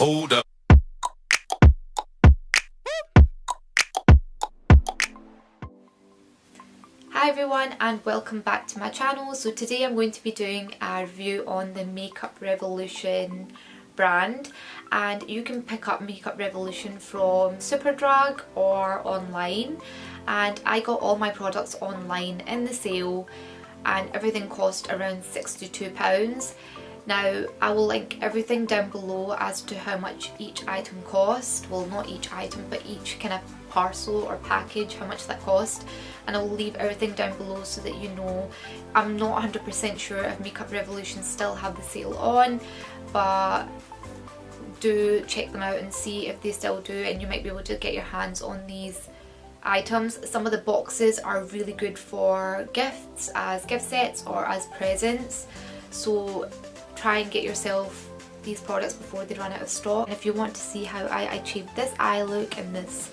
Hold up. Hi everyone and welcome back to my channel. So today I'm going to be doing a review on the Makeup Revolution brand, and you can pick up Makeup Revolution from Superdrug or online, and I got all my products online in the sale and everything cost around £62. Now I will link everything down below as to how much each item cost. Well, not each item, but each kind of parcel or package, how much that cost, and I'll leave everything down below so that you know. I'm not 100% sure if Makeup Revolution still have the sale on, but do check them out and see if they still do, and you might be able to get your hands on these items. Some of the boxes are really good for gifts, as gift sets or as presents, so try and get yourself these products before they run out of stock. And if you want to see how I achieved this eye look and this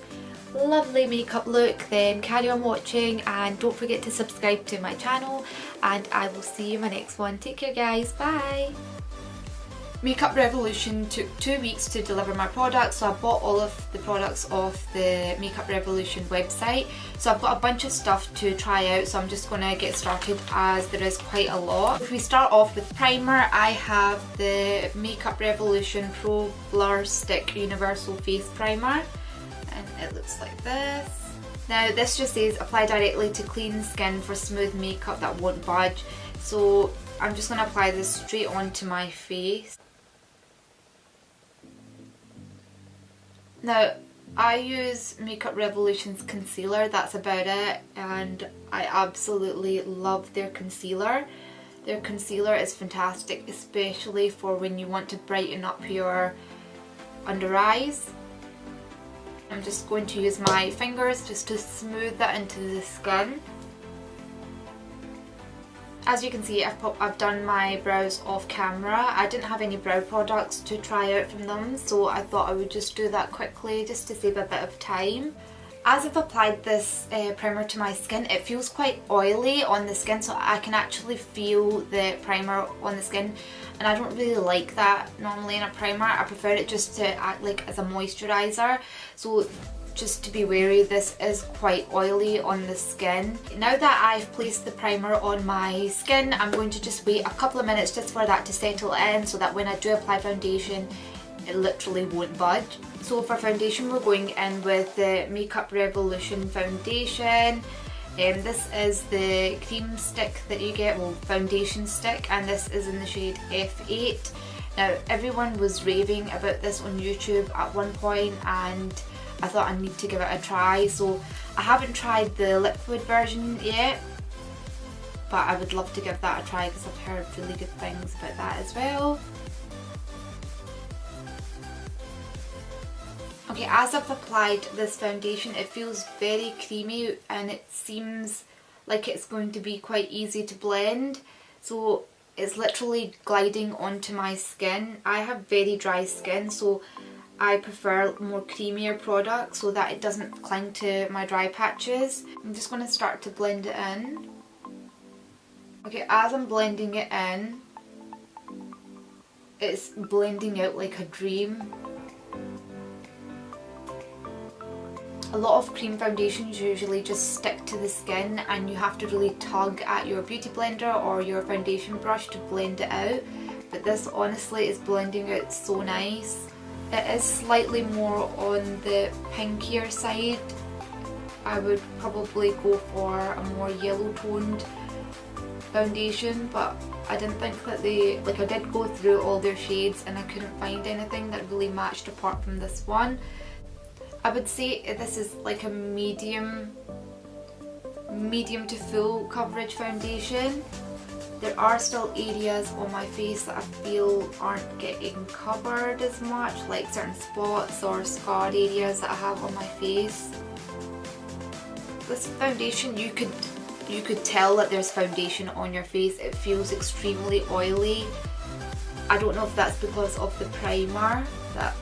lovely makeup look, then carry on watching and don't forget to subscribe to my channel, and I will see you in my next one. Take care guys, bye! Makeup Revolution took 2 weeks to deliver my products, so I bought all of the products off the Makeup Revolution website. So I've got a bunch of stuff to try out, so I'm just going to get started as there is quite a lot. If we start off with primer, I have the Makeup Revolution Pro Blur Stick Universal Face Primer, and it looks like this. Now this just says apply directly to clean skin for smooth makeup that won't budge, so I'm just going to apply this straight onto my face. Now I use Makeup Revolution's concealer, that's about it, and I absolutely love their concealer. Their concealer is fantastic, especially for when you want to brighten up your under eyes. I'm just going to use my fingers just to smooth that into the skin. As you can see, I've done my brows off camera. I didn't have any brow products to try out from them, so I thought I would just do that quickly just to save a bit of time. As I've applied this primer to my skin, it feels quite oily on the skin, so I can actually feel the primer on the skin, and I don't really like that normally in a primer. I prefer it just to act like as a moisturiser, so just to be wary, this is quite oily on the skin. Now that I've placed the primer on my skin, I'm going to just wait a couple of minutes just for that to settle in, so that when I do apply foundation, it literally won't budge. So for foundation, we're going in with the Makeup Revolution foundation. This is the cream stick that you get, well, foundation stick, and this is in the shade F8. Now everyone was raving about this on YouTube at one point, and I thought I need to give it a try. So I haven't tried the liquid version yet, but I would love to give that a try because I've heard really good things about that as well. Okay, as I've applied this foundation, it feels very creamy and it seems like it's going to be quite easy to blend. So it's literally gliding onto my skin. I have very dry skin, so I prefer more creamier products so that it doesn't cling to my dry patches. I'm just going to start to blend it in. Okay, as I'm blending it in, it's blending out like a dream. A lot of cream foundations usually just stick to the skin and you have to really tug at your beauty blender or your foundation brush to blend it out, but this honestly is blending out so nice. It is slightly more on the pinkier side. I would probably go for a more yellow toned foundation, but I didn't think that I did go through all their shades and I couldn't find anything that really matched apart from this one. I would say this is like a medium to full coverage foundation. There are still areas on my face that I feel aren't getting covered as much, like certain spots or scarred areas that I have on my face. This foundation, you could tell that there's foundation on your face. It feels extremely oily. I don't know if that's because of the primer that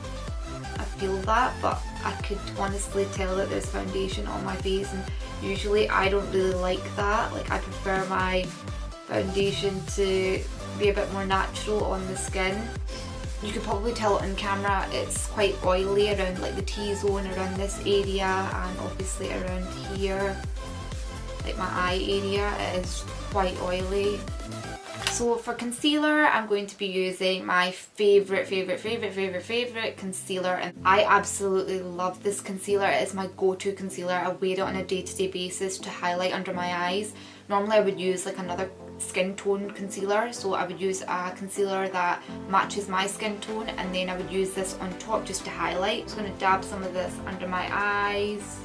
I feel that, but I could honestly tell that there's foundation on my face, and usually I don't really like that. Like, I prefer my foundation to be a bit more natural on the skin. You can probably tell on camera it's quite oily around like the T-zone, around this area, and obviously around here, like my eye area, it is quite oily. So for concealer, I'm going to be using my favourite concealer, and I absolutely love this concealer. It is my go-to concealer. I wear it on a day-to-day basis to highlight under my eyes. Normally I would use like another skin tone concealer, so I would use a concealer that matches my skin tone, and then I would use this on top just to highlight. I'm just going to dab some of this under my eyes,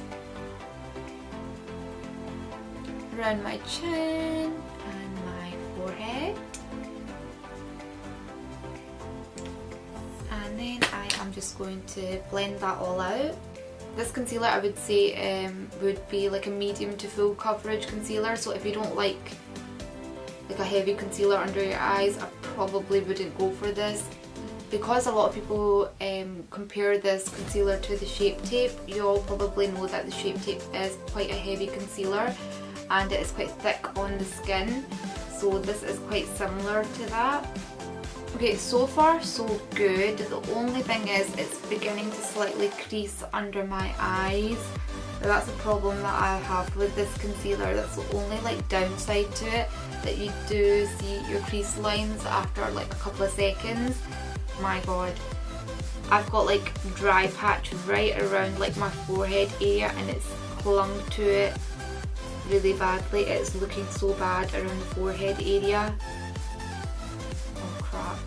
around my chin and my forehead, and then I am just going to blend that all out. This concealer I would say would be like a medium to full coverage concealer, so if you don't like a heavy concealer under your eyes, I probably wouldn't go for this. Because a lot of people compare this concealer to the Shape Tape, you all probably know that the Shape Tape is quite a heavy concealer and it is quite thick on the skin, so this is quite similar to that. Okay, so far so good. The only thing is it's beginning to slightly crease under my eyes. Now that's a problem that I have with this concealer. That's the only like downside to it, that you do see your crease lines after like a couple of seconds. My god, I've got like dry patch right around like my forehead area and it's clung to it really badly. It's looking so bad around the forehead area. Oh crap,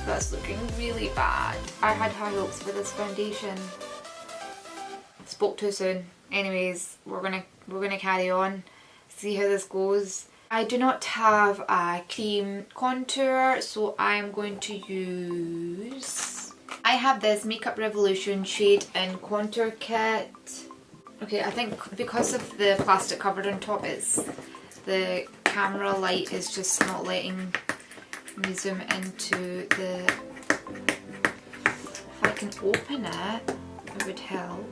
that's looking really bad. I had high hopes for this foundation. Spoke too soon. Anyways, we're gonna carry on, see how this goes. I do not have a cream contour, so I am going to use, I have this Makeup Revolution Shade and Contour Kit. Okay, I think because of the plastic covered on top, the camera light is just not letting me zoom into the, if I can open it, it would help.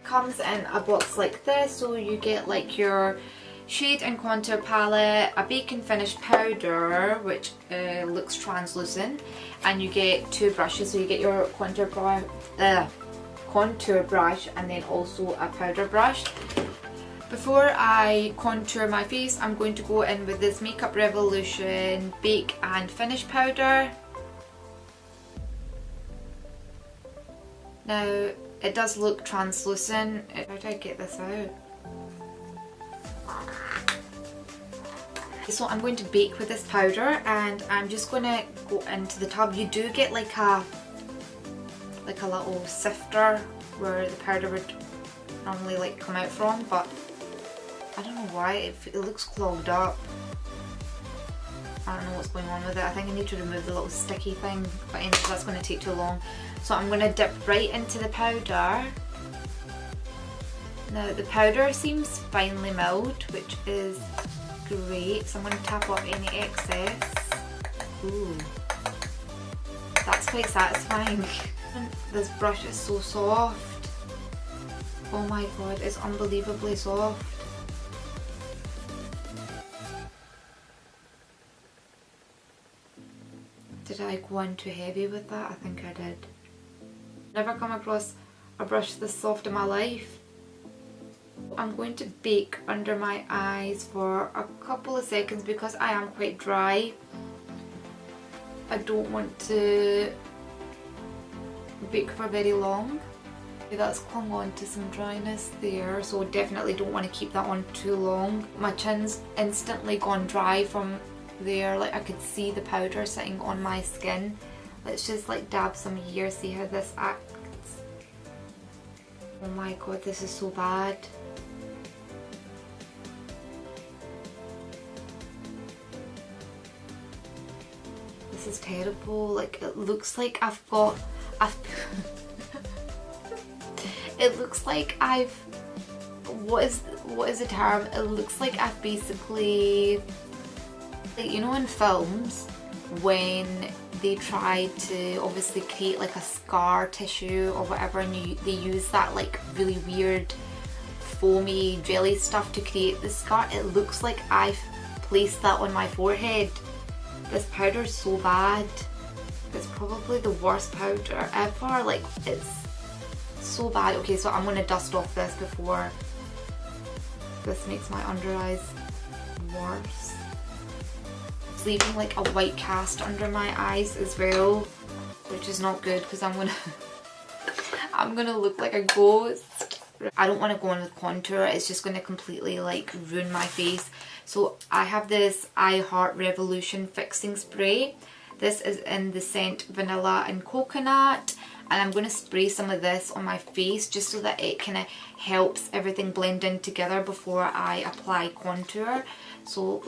Comes in a box like this, so you get like your shade and contour palette, a bacon finish powder which looks translucent, and you get two brushes, so you get your contour brush and then also a powder brush. Before I contour my face, I'm going to go in with this Makeup Revolution Bake and Finish powder. Now it does look translucent. How do I get this out? So I'm going to bake with this powder, and I'm just going to go into the tub. You do get like a little sifter where the powder would normally like come out from, but I don't know why it looks clogged up. I don't know what's going on with it. I think I need to remove the little sticky thing, but anyway, that's going to take too long. So I'm going to dip right into the powder. Now the powder seems finely milled, which is great, so I'm going to tap off any excess. Ooh, that's quite satisfying. This brush is so soft. Oh my god, it's unbelievably soft. Did I go in too heavy with that? I think I did. Never come across a brush this soft in my life. I'm going to bake under my eyes for a couple of seconds because I am quite dry. I don't want to bake for very long. That's clung on to some dryness there, so definitely don't want to keep that on too long. My chin's instantly gone dry from there, like I could see the powder sitting on my skin. Let's just like dab some here, see how this acts. Oh my god, this is so bad. This is terrible. Like it looks like it looks like I've, what is the term? It looks like I've basically, like, you know in films when they try to obviously create like a scar tissue or whatever, and they use that like really weird foamy jelly stuff to create the scar. It looks like I've placed that on my forehead. This powder is so bad. It's probably the worst powder ever. Like, it's so bad. Okay, so I'm going to dust off this before this makes my under eyes worse. It's leaving like a white cast under my eyes as well, which is not good because I'm gonna look like a ghost. I don't want to go in with contour. It's just going to completely like ruin my face. So I have this I Heart Revolution fixing spray. This is in the scent vanilla and coconut, and I'm going to spray some of this on my face just so that it kind of helps everything blend in together before I apply contour. So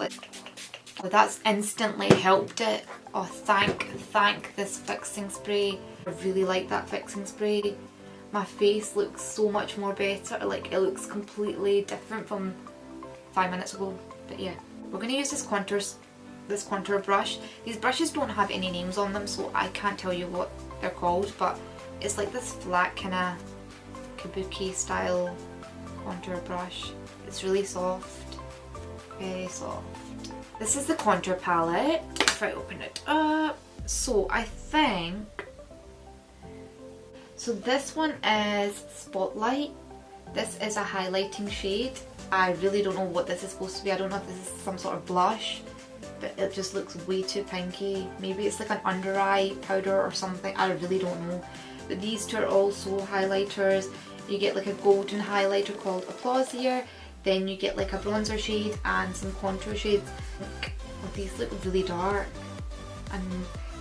that's instantly helped it. Oh, thank this fixing spray. I really like that fixing spray. My face looks so much more better. Like, it looks completely different from 5 minutes ago. But yeah, we're going to use this contour brush. These brushes don't have any names on them, so I can't tell you what they're called, but it's like this flat kind of kabuki style contour brush. It's really soft, very soft. This is the contour palette. If I open it up, so I think, so this one is Spotlight. This is a highlighting shade. I really don't know what this is supposed to be. I don't know if this is some sort of blush, but it just looks way too pinky. Maybe it's like an under eye powder or something. I really don't know. But these two are also highlighters. You get like a golden highlighter called Applause here. Then you get like a bronzer shade and some contour shades. Oh, these look really dark. And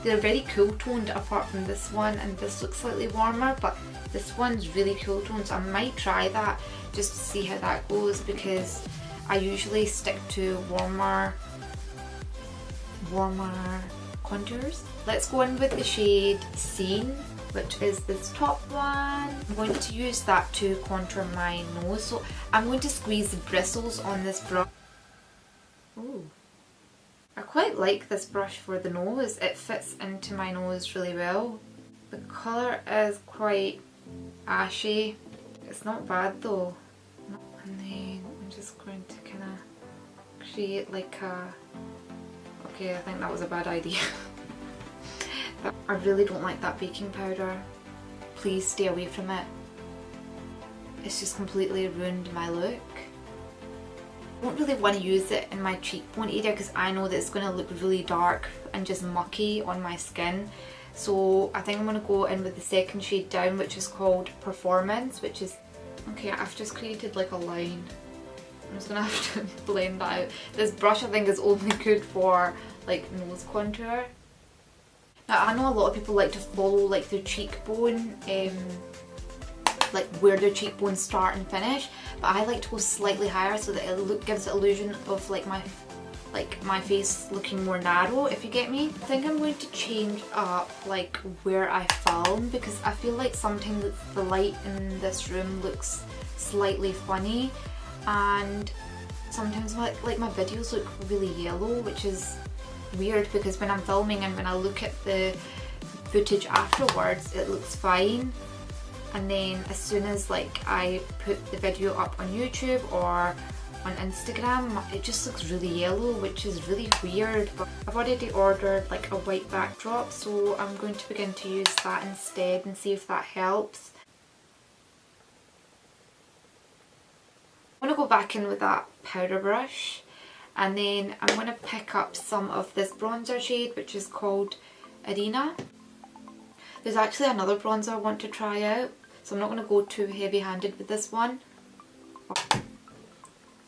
they're very cool toned apart from this one, and this looks slightly warmer, but this one's really cool toned, so I might try that just to see how that goes, because I usually stick to warmer contours. Let's go in with the shade Scene, which is this top one. I'm going to use that to contour my nose, so I'm going to squeeze the bristles on this brush. Ooh. I quite like this brush for the nose. It fits into my nose really well. The colour is quite ashy. It's not bad though. And then I'm just going to kind of create like a... Okay, I think that was a bad idea. I really don't like that baking powder. Please stay away from it. It's just completely ruined my look. I don't really want to use it in my cheekbone area because I know that it's going to look really dark and just mucky on my skin. So I think I'm going to go in with the second shade down, which is called Performance, which is... Okay, I've just created like a line. I'm just going to have to blend that out. This brush I think is only good for like nose contour. Now I know a lot of people like to follow like their cheekbone, like where their cheekbones start and finish, but I like to go slightly higher so that it gives the illusion of like my face looking more narrow, if you get me. I think I'm going to change up like where I film, because I feel like sometimes the light in this room looks slightly funny, and sometimes my videos look really yellow, which is weird because when I'm filming and when I look at the footage afterwards it looks fine, and then as soon as like I put the video up on YouTube or on Instagram it just looks really yellow, which is really weird. But I've already ordered like a white backdrop, so I'm going to begin to use that instead and see if that helps. I'm going to go back in with that powder brush, and then I'm going to pick up some of this bronzer shade which is called Arena. There's actually another bronzer I want to try out, so I'm not going to go too heavy handed with this one.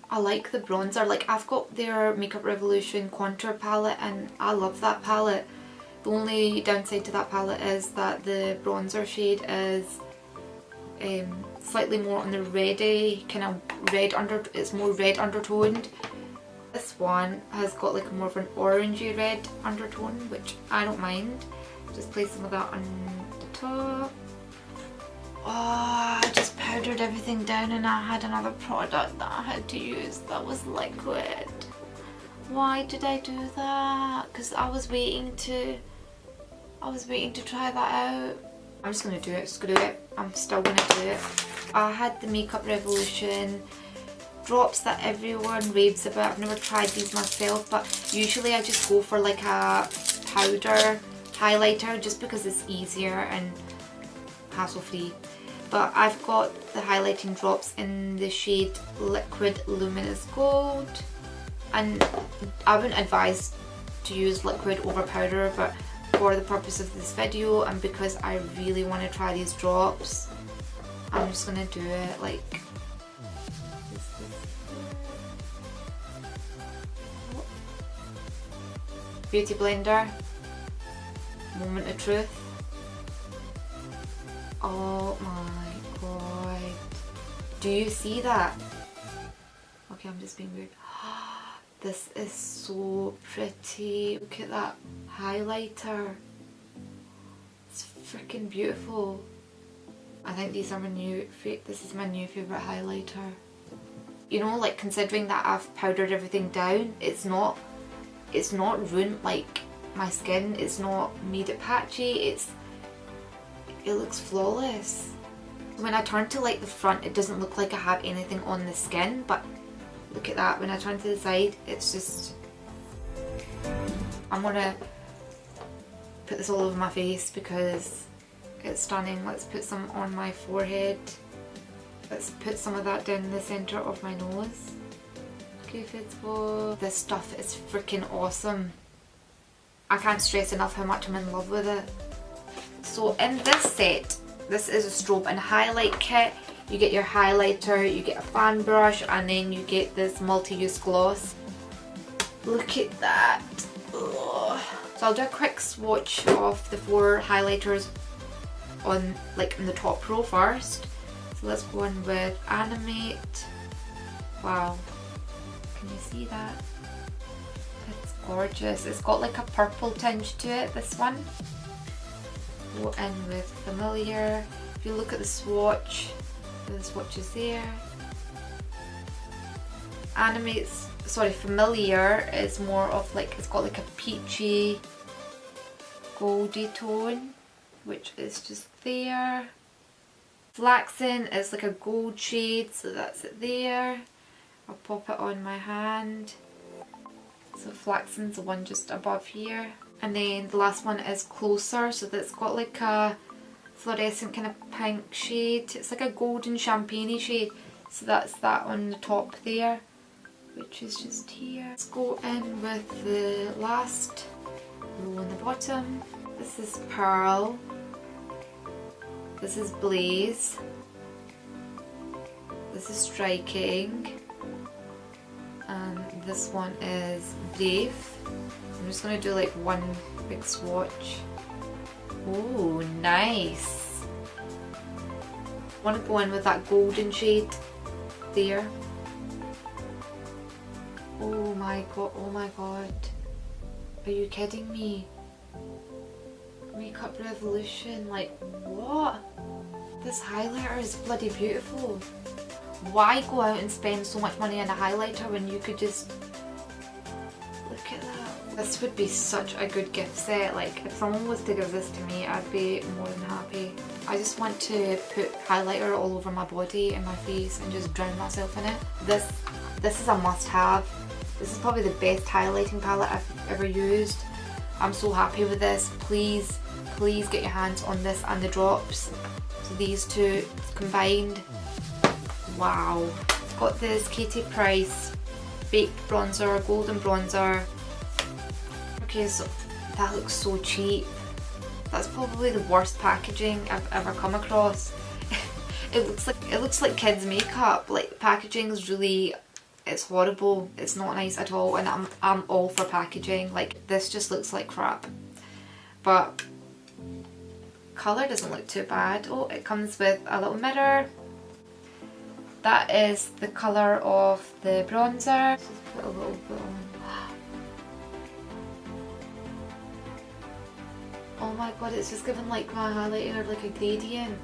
I like the bronzer. Like, I've got their Makeup Revolution contour palette and I love that palette. The only downside to that palette is that the bronzer shade is slightly more on the reddy, kind of red it's more red undertoned. This one has got like more of an orangey red undertone, which I don't mind. Just place some of that on the top. Oh, I just powdered everything down and I had another product that I had to use that was liquid. Why did I do that? Because I was waiting to try that out. I'm just gonna do it, screw it. I'm still gonna do it. I had the Makeup Revolution drops that everyone raves about. I've never tried these myself, but usually I just go for like a powder highlighter just because it's easier and hassle free. But I've got the highlighting drops in the shade Liquid Luminous Gold, and I wouldn't advise to use liquid over powder, but for the purpose of this video and because I really want to try these drops, I'm just gonna do it like beauty blender, moment of truth. Oh my god, do you see that? Okay, I'm just being weird. This is so pretty. Look at that highlighter. It's freaking beautiful. I think these are this is my new favourite highlighter. You know, like considering that I've powdered everything down, it's not ruined like my skin, it's not made it patchy, it looks flawless. When I turn to like the front, it doesn't look like I have anything on the skin, but look at that, when I turn to the side, it's just... I'm gonna put this all over my face because it's stunning. Let's put some on my forehead. Let's put some of that down the centre of my nose. This stuff is freaking awesome. I can't stress enough how much I'm in love with it. So in this set, this is a strobe and highlight kit. You get your highlighter, you get a fan brush, and then you get this multi-use gloss. Look at that. Ugh. So I'll do a quick swatch of the 4 highlighters on like in the top row first. So let's go in with Animate. Wow. Can you see that? It's gorgeous. It's got like a purple tinge to it, this one. Go in with Familiar. If you look at the swatch is there. Familiar is more of like, it's got like a peachy, goldy tone, which is just there. Flaxen is like a gold shade, so that's it there. I'll pop it on my hand. So Flaxen's the one just above here. And then the last one is Closer, so that's got like a fluorescent kind of pink shade. It's like a golden champagne shade, so that's that on the top there, which is just here. Let's go in with the last row on the bottom. This is Pearl. This is Blaze. This is Striking. And this one is Brave. I'm just going to do like one big swatch. Oh, nice. I want to go in with that golden shade there. Oh my god, oh my god. Are you kidding me? Makeup Revolution, like what? This highlighter is bloody beautiful. Why go out and spend so much money on a highlighter when you could just... Look at that. This would be such a good gift set. Like if someone was to give this to me, I'd be more than happy. I just want to put highlighter all over my body and my face and just drown myself in it. This is a must have. This is probably the best highlighting palette I've ever used. I'm so happy with this. Please, please get your hands on this and the drops. So these two combined. Wow. It's got this Katie Price baked bronzer, golden bronzer. Okay, so that looks so cheap. That's probably the worst packaging I've ever come across. It looks like kids makeup. Like packaging is really, it's horrible. It's not nice at all, and I'm all for packaging. Like this just looks like crap. But colour doesn't look too bad. Oh, it comes with a little mirror. That is the colour of the bronzer. Just put a little bit on. Oh my god, it's just given like my highlighter like a gradient.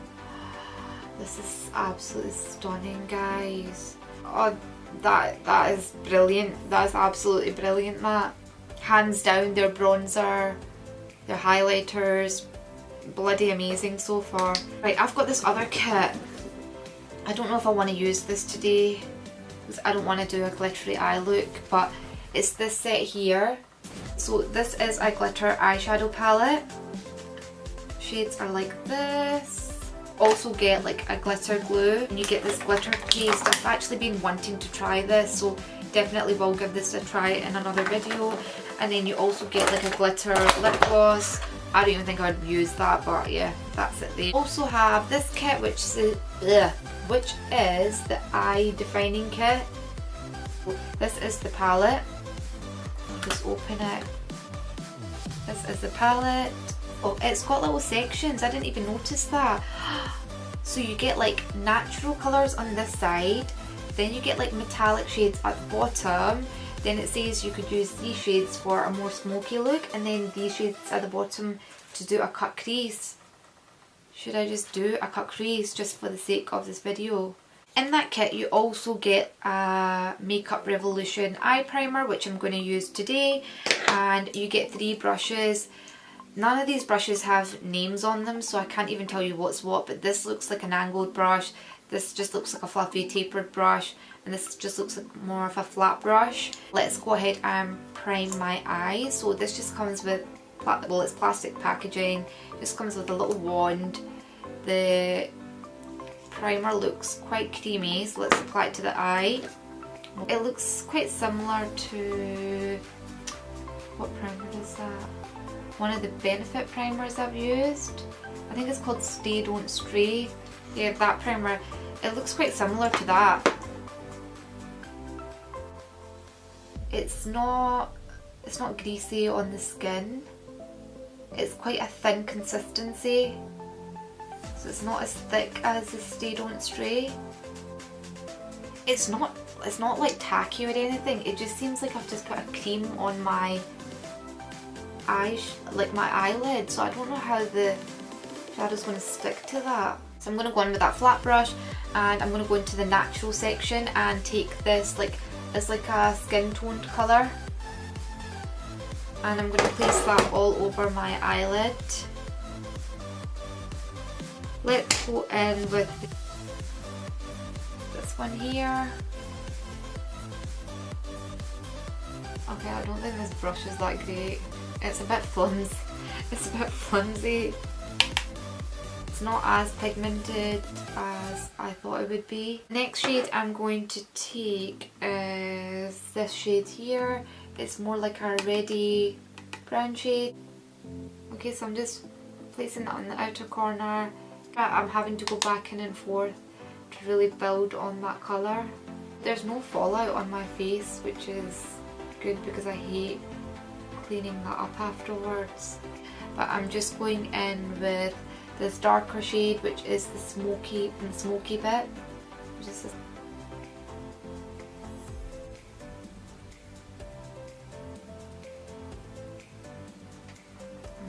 This is absolutely stunning, guys. Oh, that is brilliant. That is absolutely brilliant, that. Hands down, their bronzer, their highlighters, bloody amazing so far. Right, I've got this other kit. I don't know if I want to use this today because I don't want to do a glittery eye look, but it's this set here. So this is a glitter eyeshadow palette. shades are like this. Also get like a glitter glue and you get this glitter paste. I've actually been wanting to try this, so definitely will give this a try in another video. And then you also get like a glitter lip gloss. I don't even think I would use that, but yeah, that's it. They also have this kit which is the eye defining kit. This is the palette. Just open it. This is the palette. Oh, it's got little sections. I didn't even notice that. So you get like natural colours on this side, then you get like metallic shades at the bottom. Then it says you could use these shades for a more smoky look, and then these shades at the bottom to do a cut crease. Should I just do a cut crease just for the sake of this video? In that kit you also get a Makeup Revolution eye primer, which I'm going to use today, and you get 3 brushes. None of these brushes have names on them, so I can't even tell you what's what, but this looks like an angled brush, this just looks like a fluffy tapered brush, and this just looks like more of a flat brush. Let's go ahead and prime my eyes. So this just comes with, well, it's plastic packaging, just comes with a little wand. The primer looks quite creamy, so let's apply it to the eye. It looks quite similar to, what primer is that? One of the Benefit primers I've used. I think it's called Stay Don't Stray. Yeah, that primer. It looks quite similar to that. It's not greasy on the skin. It's quite a thin consistency. So it's not as thick as the Stay Don't Stray. It's not like tacky or anything. It just seems like I've just put a cream on my like my eyelid, so I don't know how the shadow's going to stick to that. So I'm going to go in with that flat brush, and I'm going to go into the natural section and take this, like it's like a skin toned colour, and I'm going to place that all over my eyelid. Let's go in with this one here. Okay, I don't think this brush is that great. It's a bit flimsy. It's a bit flimsy. It's not as pigmented as I thought it would be. Next shade I'm going to take is this shade here. It's more like a reddy brown shade. Okay, so I'm just placing that on the outer corner. I'm having to go back in and forth to really build on that colour. There's no fallout on my face, which is good because I hate cleaning that up afterwards. But I'm just going in with this darker shade, which is the smoky bit. Just and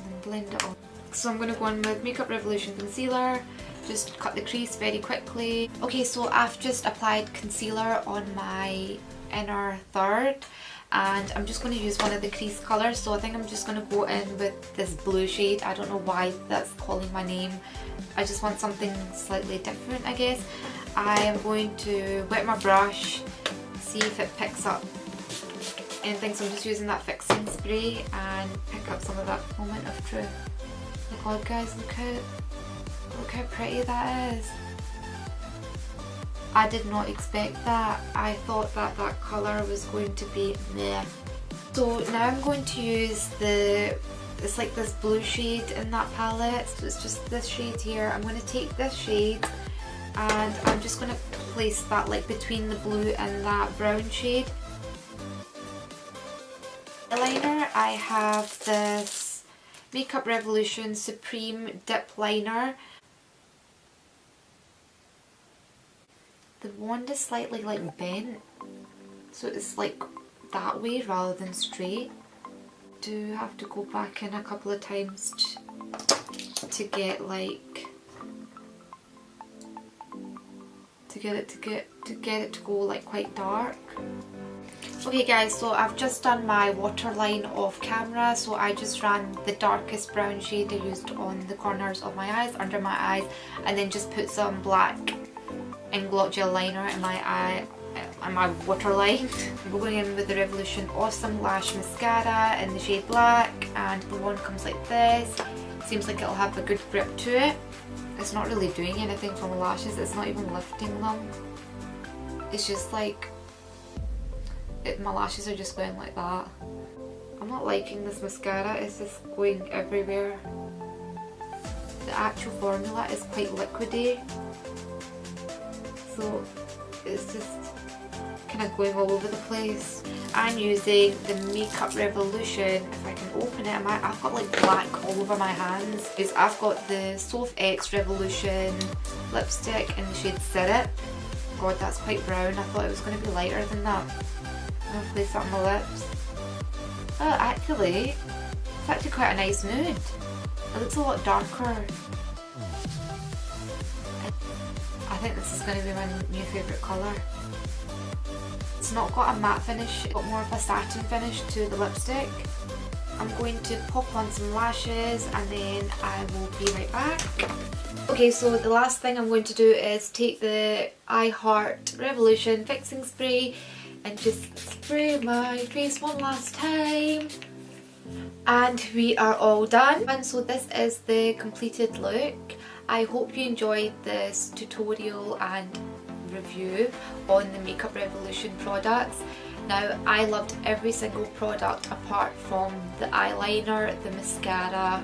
then blend it on. So I'm going to go in with Makeup Revolution concealer, just cut the crease very quickly. Okay, so I've just applied concealer on my inner third, and I'm just going to use one of the crease colours. So I think I'm just going to go in with this blue shade. I don't know why that's calling my name. I just want something slightly different, I guess. I am going to wet my brush, see if it picks up anything. So I'm just using that fixing spray and pick up some of that moment of truth. Oh my god guys, look how pretty that is. I did not expect that. I thought that that colour was going to be meh. So now I'm going to use it's like this blue shade in that palette. So it's just this shade here. I'm going to take this shade and I'm just going to place that like between the blue and that brown shade. Eyeliner, I have this Makeup Revolution Supreme Dip Liner. The wand is slightly like bent, so it's like that way rather than straight. Do have to go back in a couple of times to get like to get it to go like quite dark. Okay guys, so I've just done my waterline off camera, so I just ran the darkest brown shade I used on the corners of my eyes, under my eyes, and then just put some black Inglot gel liner in my eye and my waterline. We're going in with the Revolution Awesome Lash Mascara in the shade black, and the wand comes like this. seems like it'll have a good grip to it. It's not really doing anything for my lashes, it's not even lifting them. It's just like, my lashes are just going like that. I'm not liking this mascara, it's just going everywhere. The actual formula is quite liquidy, so it's just kind of going all over the place. I'm using the Makeup Revolution. If I can open it, I've got like black all over my hands. I've got the Soph X Revolution lipstick in the shade Syrup. God, that's quite brown. I thought it was going to be lighter than that. I'm going to place that on my lips. Oh, actually, it's actually quite a nice nude. It looks a lot darker. I think this is going to be my new favourite colour. It's not got a matte finish, it's got more of a satin finish to the lipstick. I'm going to pop on some lashes and then I will be right back. Okay, so the last thing I'm going to do is take the I Heart Revolution Fixing Spray and just spray my face one last time. And we are all done. And so this is the completed look. I hope you enjoyed this tutorial and review on the Makeup Revolution products. Now, I loved every single product apart from the eyeliner, the mascara,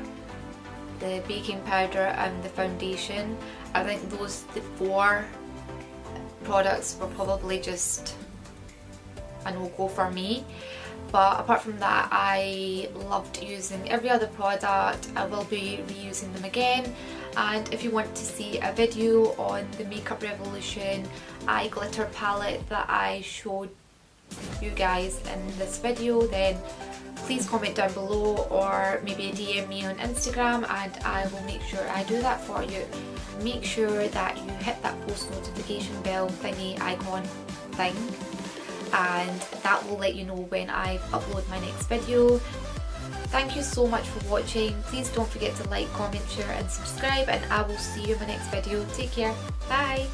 the baking powder and the foundation. I think the 4 products were probably just a no-go for me. But apart from that, I loved using every other product. I will be reusing them again. And if you want to see a video on the Makeup Revolution eye glitter palette that I showed you guys in this video, then please comment down below or maybe DM me on Instagram and I will make sure I do that for you. Make sure that you hit that post notification bell thingy icon thing, and that will let you know when I upload my next video. Thank you so much for watching. Please don't forget to like, comment, share and subscribe, and I will see you in my next video. Take care. Bye.